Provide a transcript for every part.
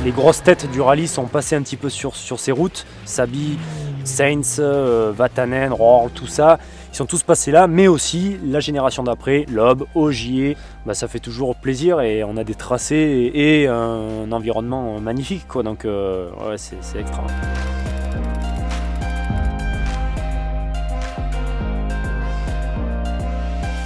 Les grosses têtes du rallye sont passées un petit peu sur ces routes. Sabi, Sainz, Vatanen, Rohr, tout ça. Ils sont tous passés là, mais aussi la génération d'après, Loeb, Ogier. Ça fait toujours plaisir et on a des tracés et un environnement magnifique, quoi. Donc ouais, c'est extra.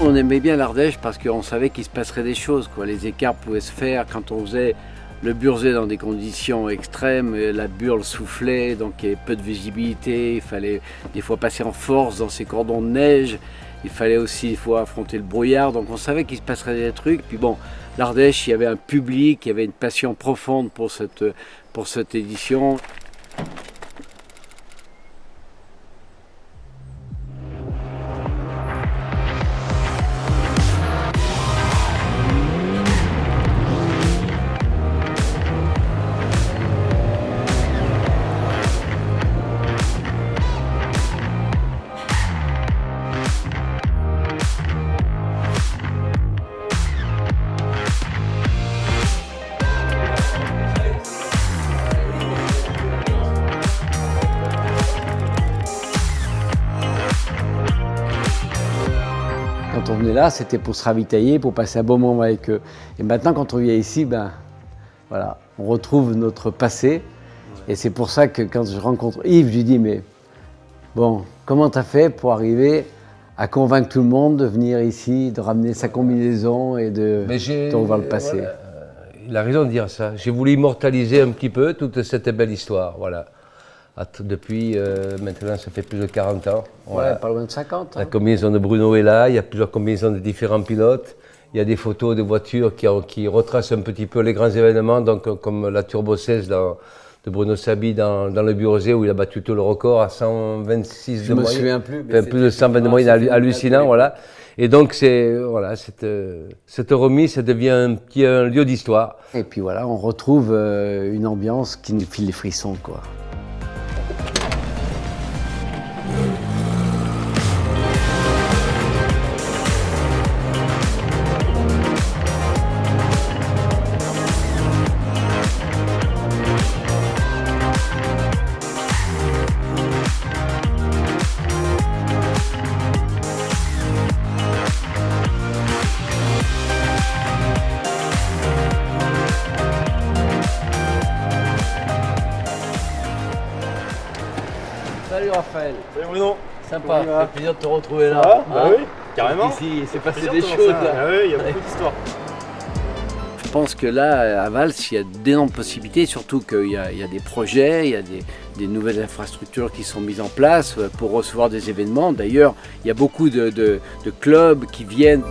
On aimait bien l'Ardèche parce qu'on savait qu'il se passerait des choses, quoi. Les écarts pouvaient se faire quand on faisait le Burzet dans des conditions extrêmes, la burle soufflait, donc il y avait peu de visibilité, il fallait des fois passer en force dans ces cordons de neige, il fallait aussi des fois affronter le brouillard, donc on savait qu'il se passerait des trucs. Puis bon, l'Ardèche, il y avait un public, il y avait une passion profonde pour cette édition. Quand on venait là, c'était pour se ravitailler, pour passer un bon moment avec eux. Et maintenant, quand on vient ici, voilà, on retrouve notre passé. Et c'est pour ça que quand je rencontre Yves, je lui dis, mais bon, comment tu as fait pour arriver à convaincre tout le monde de venir ici, de ramener sa combinaison et de revoir le passé. Voilà, il a raison de dire ça. J'ai voulu immortaliser un petit peu toute cette belle histoire. Voilà. Depuis maintenant, ça fait plus de 40 ans. Voilà. Ouais, pas loin de 50. La combinaison de Bruno est là, il y a plusieurs combinaisons de différents pilotes. Il y a des photos de voitures qui retracent un petit peu les grands événements, donc, comme la Turbo 16 de Bruno Sabi dans le Burzet, où il a battu tout le record à 126 de moyenne. Je me souviens plus. Mais plus de 120 de moyenne, hallucinant, voilà. Et donc, voilà, cette remise, ça devient un lieu d'histoire. Et puis voilà, on retrouve une ambiance qui nous file les frissons, quoi. Salut Raphaël. Salut Bruno. Sympa, ça fait plaisir de te retrouver là. Oui, carrément. Ici, il s'est passé des choses là. Ah oui, il y a beaucoup d'histoires. Je pense que là, à Vals, il y a d'énormes possibilités, surtout qu'il y a des projets, il y a des nouvelles infrastructures qui sont mises en place pour recevoir des événements. D'ailleurs, il y a beaucoup de clubs qui viennent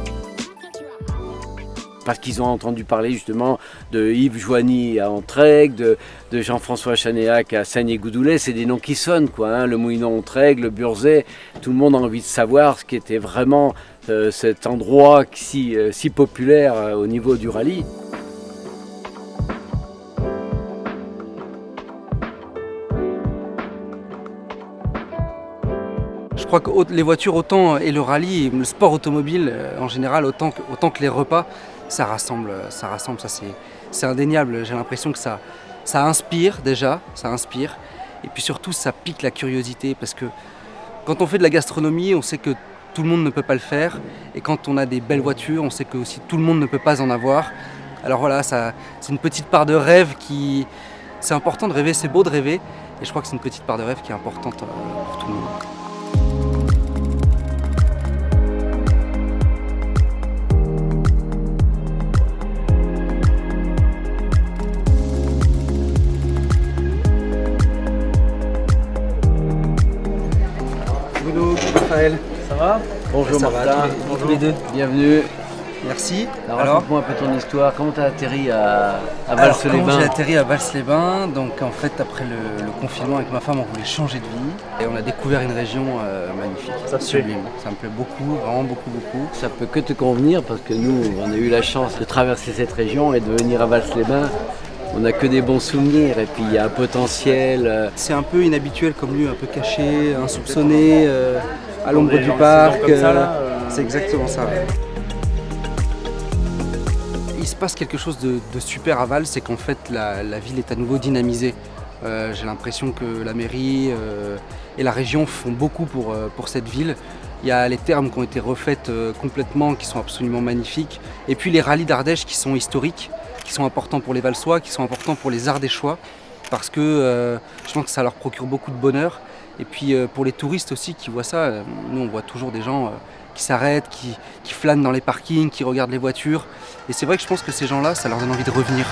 parce qu'ils ont entendu parler justement de Yves Joigny à Entraigue, de Jean-François Chanéac à Sagné-Goudoulet. C'est des noms qui sonnent, quoi, hein. Le Moulinon Entraigue, le Burzet. Tout le monde a envie de savoir ce qui était vraiment cet endroit si populaire au niveau du rallye. Je crois que les voitures autant et le rallye, le sport automobile en général, autant que les repas, ça rassemble, ça c'est indéniable. J'ai l'impression que ça inspire déjà, ça inspire. Et puis surtout, ça pique la curiosité parce que quand on fait de la gastronomie, on sait que tout le monde ne peut pas le faire. Et quand on a des belles voitures, on sait que aussi tout le monde ne peut pas en avoir. Alors voilà, c'est une petite part de rêve qui... C'est important de rêver, c'est beau de rêver. Et je crois que c'est une petite part de rêve qui est importante pour tout le monde. Bruno, Raphaël, Ça va? Bonjour ça Martin. va, tous les deux. Bienvenue. Merci. Alors raconte-moi un peu ton histoire. Comment tu as atterri à Comment Vals-les-Bains? j'ai atterri à Vals-les-Bains, donc en fait après le confinement avec ma femme on voulait changer de vie et on a découvert une région magnifique, Ça me sublime. Ça me plaît beaucoup, vraiment beaucoup. Ça peut que te convenir parce que nous, on a eu la chance de traverser cette région et de venir à Vals-les-Bains. On n'a que des bons souvenirs et puis il y a un potentiel. C'est un peu inhabituel comme lieu, un peu caché, insoupçonné, à l'ombre du gens parc. comme ça, là, C'est exactement ça. Il se passe quelque chose de super à Val, c'est qu'en fait la ville est à nouveau dynamisée. J'ai l'impression que la mairie et la région font beaucoup pour cette ville. Il y a les thermes qui ont été refaites complètement, qui sont absolument magnifiques. Et puis les rallyes d'Ardèche qui sont historiques, qui sont importants pour les Valsois, qui sont importants pour les Ardéchois, parce que je pense que ça leur procure beaucoup de bonheur. Et puis pour les touristes aussi qui voient ça, nous on voit toujours des gens qui s'arrêtent, qui flânent dans les parkings, qui regardent les voitures. Et c'est vrai que je pense que ces gens-là, ça leur donne envie de revenir.